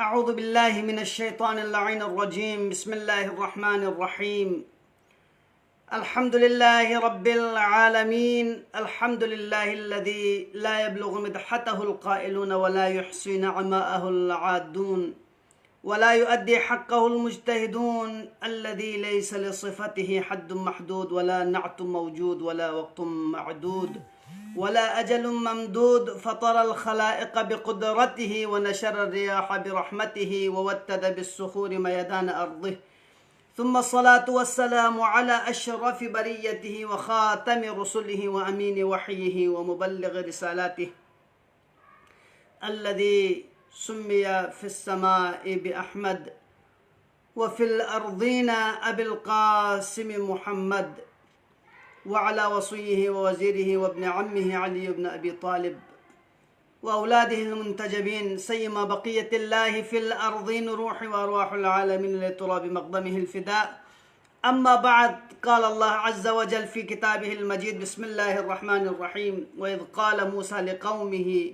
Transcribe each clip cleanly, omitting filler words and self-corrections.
أعوذ بالله من الشيطان اللعين الرجيم. بسم الله الرحمن الرحيم. الحمد لله رب العالمين. الحمد لله الذي لا يبلغ مدحته القائلون ولا يحصي نعماءه العادون ولا يؤدي حقه المجتهدون، الذي ليس لصفته حد محدود ولا نعت موجود ولا وقت معدود ولا أجل ممدود، فطر الخلائق بقدرته ونشر الرياح برحمته ووتد بالصخور ميدان أرضه، ثم الصلاة والسلام على أشرف بريته وخاتم رسله وأمين وحيه ومبلغ رسالاته، الذي سمي في السماء بأحمد وفي الأرضين أبي القاسم محمد، وعلى وصيه ووزيره وابن عمه علي بن أبي طالب وأولاده المنتجبين، سيما بقية الله في الأرضين، روح وأرواح العالمين لتراب مقدمه الفداء. أما بعد، قال الله عز وجل في كتابه المجيد: بسم الله الرحمن الرحيم. وإذ قال موسى لقومه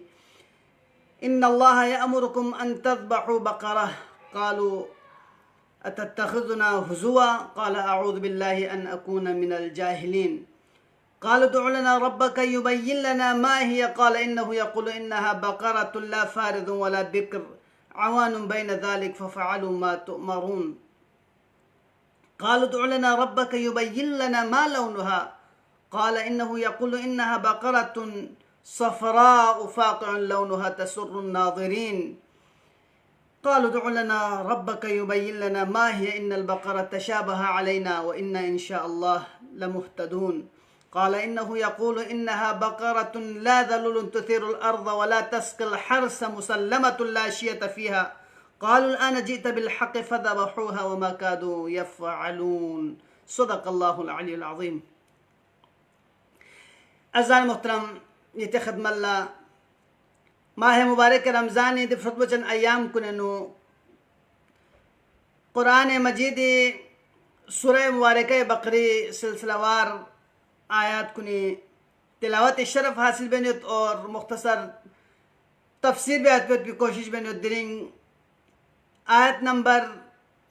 إن الله يأمركم أن تذبحوا بقرة، قالوا أتتخذنا هزوا؟ قال أعوذ بالله أن أكون من الجاهلين. قالوا ادع لنا ربك يبين لنا ما هي، قال إنه يقول إنها بقرة لا فارض ولا بكر عوان بين ذلك ففعلوا ما تؤمرون. قالوا ادع لنا ربك يبين لنا ما لونها، قال إنه يقول إنها بقرة صفراء فاقع لونها تسر الناظرين. قالوا ادع لنا ربك يبين لنا ما هي إن البقرة تشابه علينا وإنا إن شاء الله لمهتدون. قال إنه يقول إنها بقرة لا ذلول تثير الأرض ولا تسقي الحرث مسلمة لا شية فيها. قالوا الآن جئت بالحق فذبحوها وما كادوا يفعلون. صدق الله العلي العظيم. أعزائي المحترم، يتخذ ملا माह मुबारक रमज़ान दिफरत बचन अयाम कुननु कुरान मजीद सूरह मुबारक बकरी सिलसिलावार आयात कुनी तिलावत शरफ हासिल बेनियत और मुख्तसर तफसीर भी आत की कोशिश बेनियत दिरिंग आयत नंबर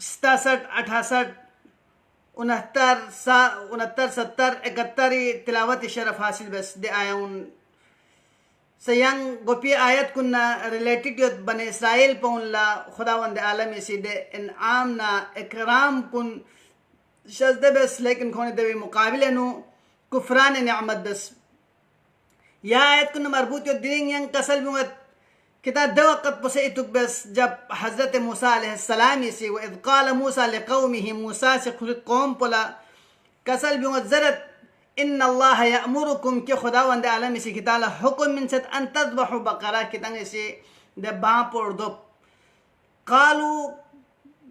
67, 68, 69, 70, 71 तिलावत शरफ हासिल बस दे आयाउन सयांग गोपी आयत कुन्ना रिलेटेड योत बने इसराइल पौनला खुदावंद आलमी सीधे इनाम ना इकराम कुन शज़दे बस, लेकिन खोने देवी मुकाबले नु कुफरान निअमत बस। या आयत कुन्ना मरबूत योत दिरिंग यंग कसल मुत किता दो वक़्त पुसे इतुक बस जब हज़रत मूसा अलैहिस्सलाम इसी व इज़ क़ाल मूसा लिक़ौमिही, मूसा से खुद कौम पोला कसल मुत ज़रत إن الله يأمركم कि खुदावंद आलम इसी की ताला हुक्म मिन सत अन तज़बहु बकरा कि तंग इसे दे बांपोड़ दो। कालू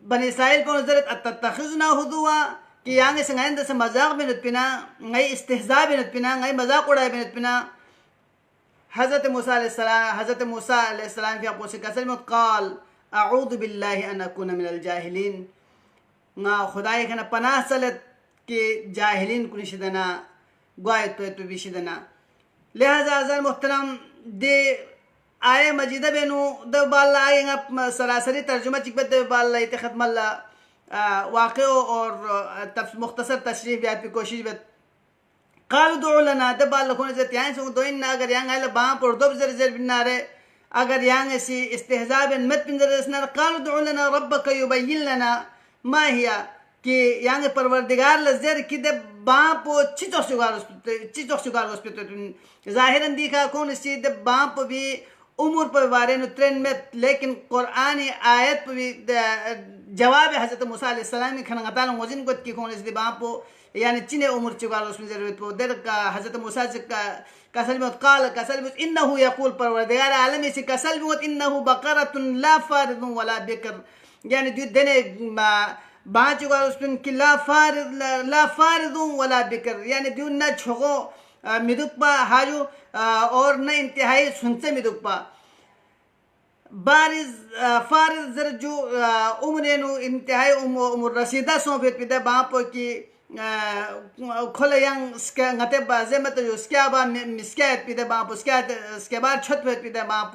बनी इस्राइल को नजरत अतत्तखिज़ना हुज़ुवा कि यांगे से ngain दस मजाक बिनत पिना ngain इस्तिहज़ा बिनत पिना ngain मजाक उड़ाए बिनत पिना। हज़रत मूसा अलैहिस्सलाम की आपको से कसम में काल अऊज़ु बिल्लाहि अन अकून मिनल जाहिलीन, ना खुदाई के ना पनाह सलत कि जाहिलीन कुनिशिदना ग्वायत तो बिशिदना। लिहाजा अज़र मुहतरम दे आए मजीदा बेनु द बाल आएगा सरासरी तर्जुमा चिकबत बाल इते खत्मल्ला वाक़े और मुख्तसर तशरीफ याद की कोशिश बत। कालू दुउ लना द बाल लखोने से त्यान से दो इन अगर यांग आले बाप और दो जर जर बिनारे अगर यांग ऐसी इस्तिहज़ा बिन मत बिन जर इसना कालू दुउ लना रब्बक युबय्यिन लना मा हिया कि यांगे परवरदिगार लज़र कि दे बाप चिचो सुगार होस्पिटल ज़ाहिरन दिखा कौन इसी दे बाप भी उम्र पर वारे नु ट्रेन में, लेकिन कुरानी आयत पर भी जवाब हज़रत मूसा अलैहिस्सलाम की खनगताल मोजिन को कि कौन इसी बाप यानी चिने उम्र चुगार उसमें ज़रूरत हो दर का हज़रत मूसा से का कसल में काल कसल में इन्नहु यक़ूल परवरदिगार आलम इसी कसल में इन्नहु बकरतुन ला फारिदुन वला बिकर, यानी दो देने बाँच चुका उसमें कि ला फारिदुन वला बिकर, यानी दियो न छोगो मिदुकपा हाजू और न इंतहाई सुनसे मिदुकपा बारिज फारिज जर जो उम्र नु इंतहाई उम्र रसीदा सोफे पिता बाप की खोले यंग स्के ngate बाजे मत जो उसके बाद मिसके पिता बाप उसके बाद छत पे पिता बाप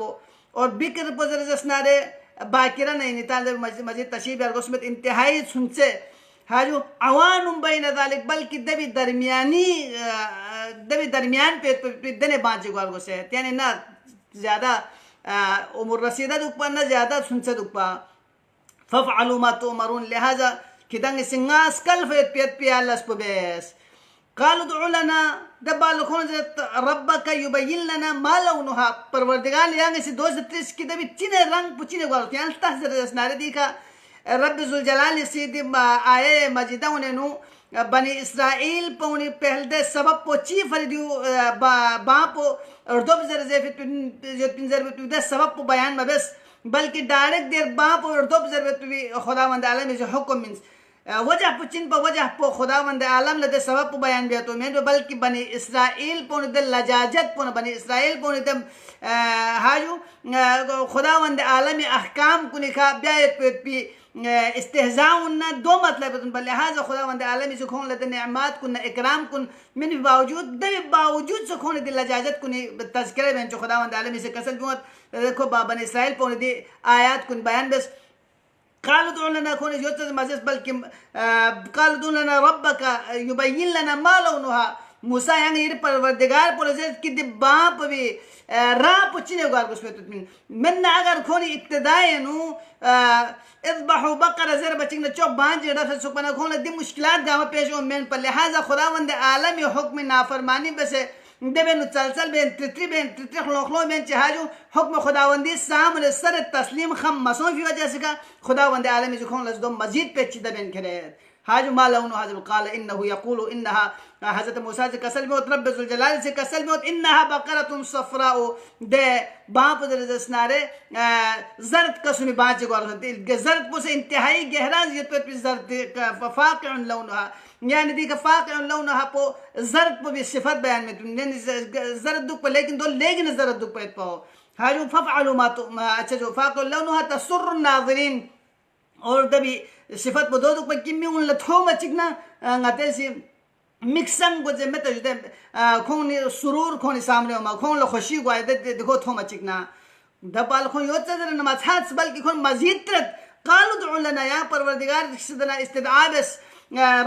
और बिकर पोजर जसनारे बाकिरा नहीं निताल मस्जिद तशीब उसमें इंतहाई सुनसे हाजू अवान बैन ज़ालिक बल्कि दबी दरमियान पे दने बाँचे गो से यानी ना ज़्यादा उम्र रसीदा दुखपा ना ज़्यादा सुनसे दुखपा फ़फ़अलू मा तुअमरून लिहाजा किदंग सिंगास कल फेत पियालस पबेस قالوا ادع لنا دبال خون ربك يبين لنا ما لونها परवरदिगार यांगे से 230 की दबी चिने रंग पुचिने गो यान तहजर स्नारे दिखा रब जुल जलाल से दि आए मजिदा उनेनु बनी इस्राइल पौनी पहल दे सबब पोची फरिदु बापो और दो जर जे जो पिंजर में दे सबब पो बयान मबस बल्कि डायरेक्ट देर बाप और दो जर में खुदावंद आलम से हुक्म मींस वजह पुचिन पर वजह पो खुदावंद आलम लदे सबब बयान भी तो मैं बल्कि बनी इस्राइल पौन दे लजाजत पौन बनी इस्राइल पौन दे हाजू खुदावंद आलम अहकाम कुनिका ब्यायत पे इस्तेहज़ाउन दो मतलब है लिहाजा खुदावंद आलम से खोन लदे नेमत कुन इकराम कुन min बावजूद से खोन दे लजाजत कुनी तज़किरा बेंचो खुदावंद आलम से कसम बहुत देखो बनी इस्राइल पौन दे आयत कुन बयान बस قالوا ادع لنا كون يوتز مازس بلكي قالوا ادع لنا ربك يبين لنا ما لونها موسى يعني ير परवरदिगार प्रोसेस की दे बाप भी रा पुछने गार को उसमें من अगर खोनी इब्तिदाई नु اذبحوا बकरा जर बचिंग चो बांज जड़ा से सुपना खोन दी मुश्किलात गाव पेश हो मेन पर लिहाजा खुदावंद आलम ये हुक्म नाफरमानी बस देबेनु चलचल बेन तित्री खलोखलो बेन चाहजू हुक्म खुदावंदी सामने सर तस्लीम खम मसों की वजह से का खुदावंद आलम जो खोन लजदो मजीद पेचीदा बेन करे हाजू मालउन हाजू काल इन्नहु यकूलु इन्नहा हजरत मूसा से कसल में रब जुल जलाल से कसल में इन्नहा बकरतुन सफराउ दे बाप दर जसनारे जरद कसुनी बांचे गो जरद पुसे इंतहाई गहरा ये पे जरद फाकिउन लौनहा यानी दी का फाकिउन लौनहा पो जरद पे भी सिफत बयान में तुमने जरद दुख पे लेकिन दो लेकिन जरद दुख पे पाओ हाजू फफअलू मा अच्छा जो फाकिउन लौनहा तसुर नाज़रीन और दबी सिफत बदो दुख पे किम्मी उन लथो मचिकना ngate si मिक्संग को जे में तो जुदे खोन सुरूर खोन सामने मा खोन लो खुशी को आए देखो थो मचिकना दबाल खोन यो चदर न माछात बल्कि खोन मजीद तरत कालु दुउ लना या परवरदिगार सिदना इस्तिदाबस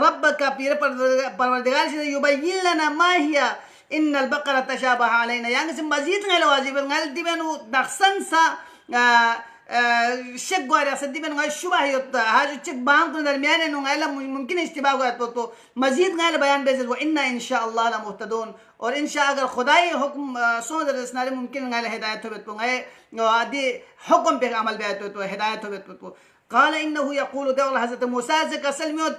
रब्बक पीर परवरदिगार से युबयिन लना मा हिया इन البقره تشابه علينا يعني मजीद ngल वाजिब ngल दिबेनु दखसन सा शक गौर सदी में नगाय शुभ है होता हाज चेक बांग को दरमियान है नगायला मुमकिन इस्तिबा गया तो मजीद गायल बयान बेज़ वो इन्ना इंशाअल्लाह ला मुहतदून और इंशा अगर खुदाई हुक्म सोच रसनारे मुमकिन गायल हिदायत हो तो गाय आदि हुक्म पे अमल बयात तो हिदायत हो तो قال انه يقول دول حضرت موسی से कसम में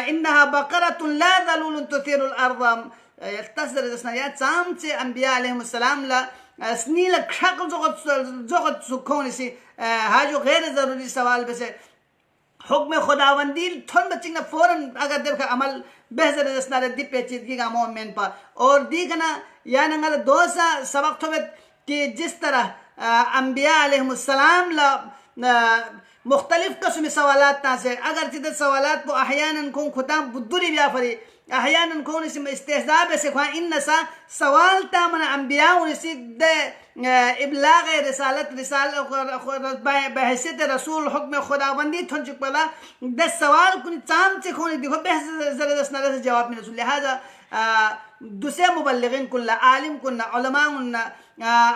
انها بقره لا ذلول تثير الارض يتصدر رسنا تام से انبياء عليهم السلام لا سنيل شكل زغت سكون सी हाजो गैर ज़रूरी सवाल पे से हुक्म खुदावंदी थोन बचिंग ना फौरन अगर देखा अमल बेहतर रसनारे दी पेचीदगी का मोमेंट पर और दी कना या नंगल दोसा सबक तो कि जिस तरह अंबिया अलैहिमुस्सलाम ला मुख्तलिफ किस्म सवालात ना से अगर चिद सवालात को अहयानन को खुदाम बुद्दुरी व्याफरी अहयानन कौन इसमें इस्तेहज़ा से खुआ इन नसा सवाल तामन अंबिया उनसे दे इब्लाग रिसालत बहसियत रसूल हुक्म खुदाबंदी थोन चुक पला दे सवाल कुन चाम से खोने देखो बहस जरा नरे से जवाब में रसूल लिहाजा दूसरे मुबल्लिगिन कुल्ला आलिम कुन्ना उलमा कुन्ना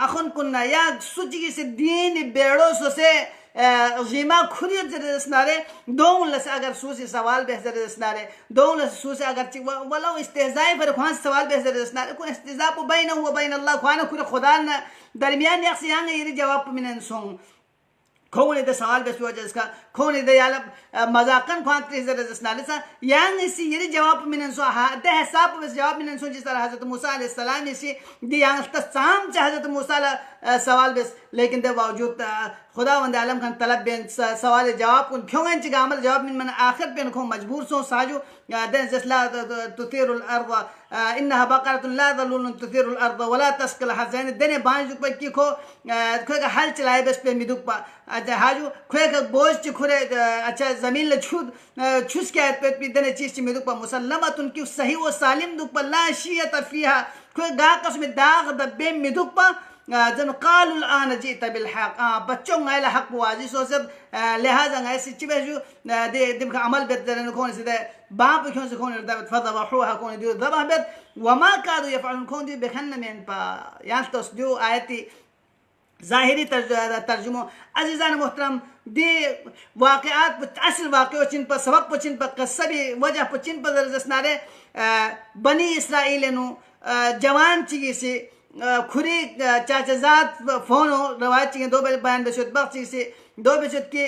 अखुन कुन्ना या सुजी से दीन बेड़ो से ज़ीमा खुरी जरसनारे दोन लस अगर सूसी सवाल बेहतर जरसनारे दोन लस सूसी अगर वलो इस्तेज़ाए पर खान सवाल बेहतर जरसनारे को इस्तेज़ा को बैन हुआ बैन अल्लाह खाना खुद खुदा न दरमियान यक्सी यांगे ये जवाब मिलन सों कौन इधर सवाल बेस वजह इसका कौन इधर याला मजाकन खान त्रिज़र जरसनारे सा यांगे इसी ये जवाब मिलन सो हाँ दे हिसाब बेस जवाब मिलन सो जिस तरह हज़रत मूसा अलैहिस्सलाम इसी दी यांग तस्साम चाह हज़रत मूसा सवाल बेस लेकिन दे बावजूद खुदावंद आलम खान तलब बेन सवाल जवाब कुन क्यों इंच गामल जवाब मन आखिर पेन को मजबूर सो साजू देन जसला तुथीरुल अर्द इन्नहा बकरतुन ला ज़लूलुन तुथीरुल अर्द वला तस्कल हज़ैन देने बांज पे की को कोई का हल चलाए बस पे मिदुक पा अच्छा हाजू कोई का बोझ खुरे अच्छा जमीन ले छुस के पे देने चीज मिदुक पा मुसल्लमतुन की सही व सालिम दुक पा ला शियत फीहा कोई गा कसम दाग दबे मिदुक पा जन कालुल आन जीत बिल हक बच्चों गाइला हक वाजी सोसब लिहाजा गाय सिचिबेजु दे दिम का अमल बेत दरन कोन से दे बाप कोन से कोन दबत फदबहुहा कोन दियो दबहबत वमा कादु यफअलुन कोन दियो बेखन में पा यास्तोस दियो आयती ज़ाहिरी तर्जुमो अजीज़ान मोहतरम दे वाक़यात असल वाक़े चिन पर सबक पचिन पर कसबी वजह पचिन पर जसनारे बनी इसराइल नु जवान चिगी से खुरी चाचाजात फोनो रवायत चिगे दो बयान बेशुद बख्शी से दो बेशुद की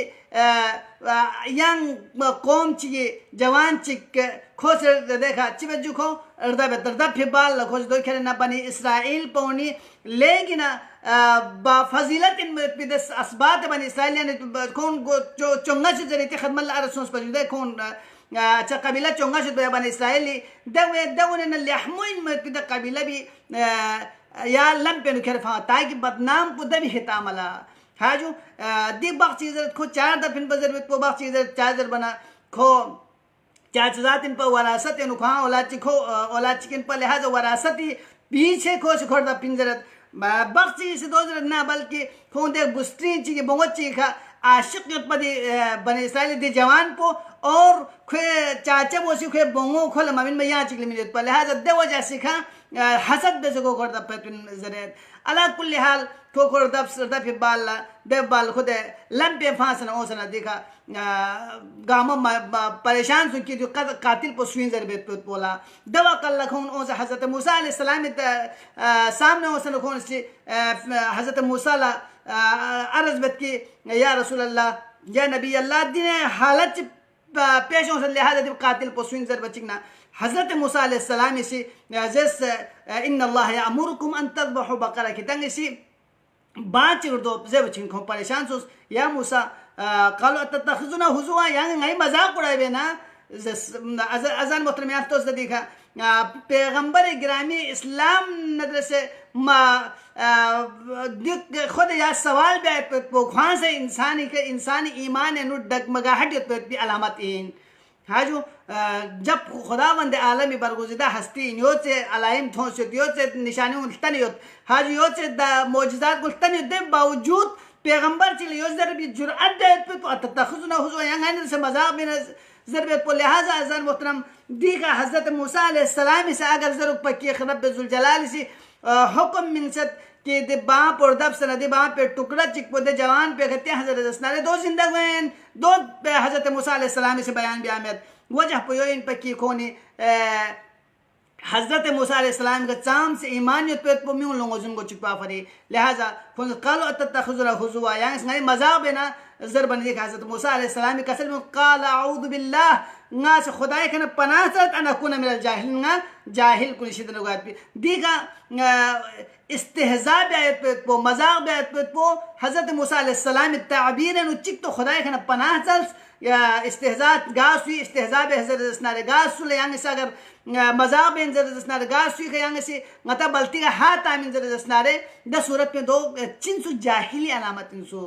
यंग कौम चिगे जवान चिक खोस देखा चिबजु खो दर्दा फिबाल खोज दो खेले ना बनी इसराइल पौनी लेकिन बा फजीलत इन बिदस असबात बनी इसराइल ने कौन जो चंगा से जरिए खदमत ला रसूस पर दे कौन अच्छा कबीला चंगा से बनी इसराइली दवे दवने न लहमुइन में बिद कबीला भी या लम पे नुखेर फा ताकि बदनाम को दबी हितामला हाजू दी बाग चीज खो चार दफिन बजर में को बाग चीज चार्जर बना खो चाचाजात इन पर वरासत इन खा औलाद खो औलाद चिकन पर लिहाजा वरासती पीछे खो से खोड़ दा पिंजरत बख्शी से दो जर ना बल्कि खों दे बुस्ट्रीन ची के बहुत ची खा आशिक युत्पदी बने इसराइल दे जवान को और खे चाचा वो सी खे बोंगो खोल ममिन में यहाँ चिकले मिले पर लिहाजा दे वजह से खा हसद बे से को कर दा पेपिन जरेत अला कुल्ली हाल को कर दा सरदा फिर बाल दे बाल खुद लंबे फांसन ओसना देखा गामों परेशान सुन की जो कातिल पर सुइन जर बेत बोला दवा कल लखून ओस हज़रत मूसा अलैहिस्सलाम सामने ओसन लखून से हज़रत मूसा ला अर्ज़ बेत की या रसूल अल्लाह या नबी अल्लाह दिन हालत पेश ओसन लिहाजा जब कातिल पर सुइन जर बचिकना हज़रत मूसा अलैहिस्सलाम से जैस इन्न अल्लाह यअमुरुकुम अन तज़बहु बकरा की तंग से बात चिरदो जे बचिन को परेशान सोस या मूसा कालो अततखजुना हुजुआ यांग ngai मजाक उड़ावे ना अजान मोहतरम याफ्तोस देखा पैगंबर गिरामी इस्लाम नजर से खुद या सवाल पे खान से इंसानी ईमान नु डगमगाहट पे अलामत इन हाजू जब खुदावंद आलमी बरगुज़िदा हस्ती यो से अलाइम थोस यो से निशानी उल्टन यो हाजू यो से मौजूदात उल्टन यो दे बावजूद पैगंबर चले यो जर भी जुरअत दे पे तो अततखजुना हुजुआ यांग से मजाक में ज़रबत पर लिहाजा अज़ान मोहतरम दी का हज़रत मूसा अलैहिस्सलाम से अगर ज़रूर पक्की रब ज़ुल जलाल से हुक्म मिनसत के दे बाप और दब सना दे बाप पे टुकड़ा चिक दे जवान पे कहते हैं हज़रत असनारे दो जिंदा हुए दो पे हज़रत मूसा अलैहिस्सलाम से बयान भी आमद वजह पे इन पक्की खोने हज़रत मूसा अलैहिस्सलाम का चाम से ईमानियत पे तो म्यूं लोगों जुन को चिपा फरी लिहाजा कौन कालो अततखजुना हुजुआ यांग संगे मजाक बिना ज़रबन देखा हज़रत मूसा अलैहिस्सलाम की कसम में काल अऊज़ु बिल्लाह ना से खुदाए के न पनाह सत अन अकुन मिनल जाहिल ना जाहिल कुल शिदन उगात भी दीगा इस्तेहज़ा आयत पे वो मजाक आयत पे वो हज़रत मूसा अलैहिस्सलाम ताबीर न चिक तो खुदाए के न पनाह चल या इस्तेहज़ा गासुई इस्तेहज़ा बे हज़रत असनारे गासुल यांग से अगर मजाक बेन ज़रत असनारे गासुई के यांग से मता बल्ती का हाथ आमिन ज़रत असनारे द सूरत में दो चिंसु जाहिली अलामत इंसु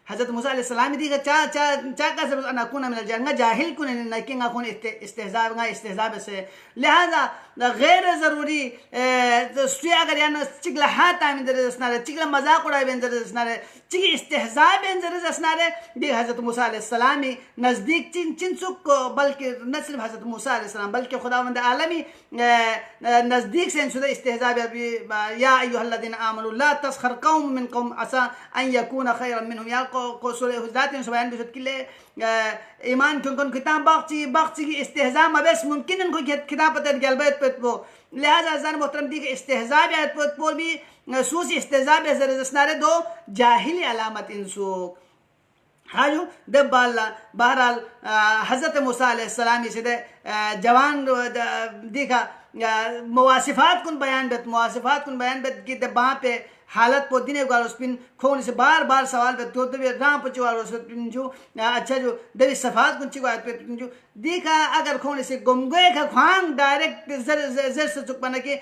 हज़रत मूसा अलैहिस्सलाम दी चा चा चा का सब अनकुन मिल जाएगा जाहिल कुन नकिंगा कुन इस्तेहज़ा से लिहाजा गैर ज़रूरी सुया अगर यान चिगला हाथ आमिन ज़रत असनारे चिगला मजाक उड़ाए बेन ज़रत असनारे चिगी इस्तेहज़ा बेन ज़रत असनारे दी हज़रत मूसा अलैहिस्सलाम नज़दीक चिंसुक को बल्कि न सिर्फ हज़रत मूसा अलैहिस्सलाम बल्कि खुदावंद आलमी नज़दीक से इंसुदा इस्तेहज़ा या अय्युहल्लज़ीना आमनु ला तस्खर कौम मिन कौम असा अन यकूना खैरन मिनहुम या को सूरह हुज़रात में बयान भी किले ईमान तुमको किताब बाक़ी की इस्तेहज़ा मबस मुमकिन इनको किताब पता गलबत पे वो लिहाजा अज़ान मोहतरम दी के इस्तेहज़ा आयत पर भी सूसी इस्तेहज़ा बे ज़रज़नारे दो जाहिली अलामत इंसु हाजू दब बाला बहरहाल हज़रत मूसा अलैहिस्सलाम से दे जवान देखा मवासिफात कुन बयान बेत की दे वहाँ पे हालत पो दिने गारोस पिन खोन से बार बार सवाल पे तो दे राम पचवारोस पिन जो अच्छा जो देवी सफात कुन चिवात पे पिन जो देखा अगर खोन से गुमगए का खांग डायरेक्ट जर से चुक बना के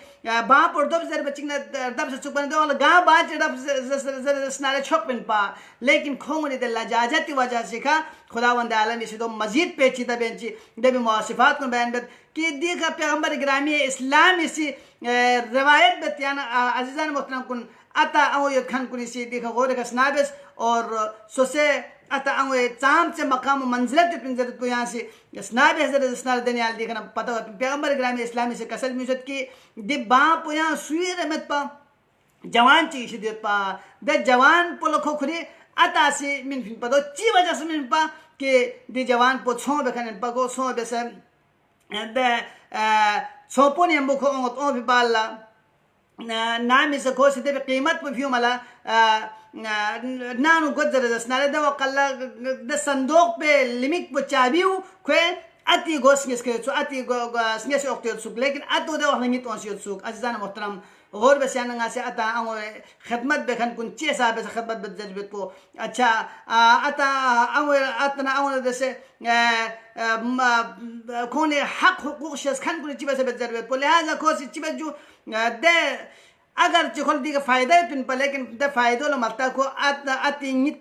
बाप और दब जर बचिंग दब से चुक बना दो वाला गा बात दब जर स्नारे छक पिन पा लेकिन खोन ने दल्ला जाजती वजह से का खुदावंद आलम से दो मजीद पेचीदा बेंची देवी मवासिफात कुन बयान बेत कि देखा पैगंबर गिरामी इस्लाम इसी रवायत बयान अजीज़ान मोहतरम कुन ata ang yot khan kuni si di khagore ka snabes और सोसे अता अंगे चाम से मकाम मंजिलत पिंजरत को यहाँ से स्नाबे हजरत स्नार देने आल देखना पता होता पैगंबर ग्राम इस्लामी से कसल मिशत की दि बाप यहाँ सुई रहमत पा जवान चीज दियत पा द जवान पोलखो खुरी अता से मिन फिन पदो ची वजह से मिन पा के दि जवान पो छो बेखन पा को छो बेसे द छोपो ने मुखो ओत ओ भी बाला नाम से को से कीमत पे मला नानु गोजर दसनारे द वकल्ला द संदूक पे लिमिक पे चाबियो क्वे अति गोस के सो अति स्नेस ओक्टे सुक लेकिन अतो द वहंगी तो सुक अजान मोहतरम गौर बसियान से अता अंगो खदमत बेखन कुन चे साहब से खदमत बजबत को अच्छा अता अंगो अतना अंगो जैसे कोने हक हुकूक शस खान कुन चिबा से बजबत को लिहाजा को चिबा जो दे अगर चिखल दी का फायदा पिन पर लेकिन द फायदो ल मलता को अति नित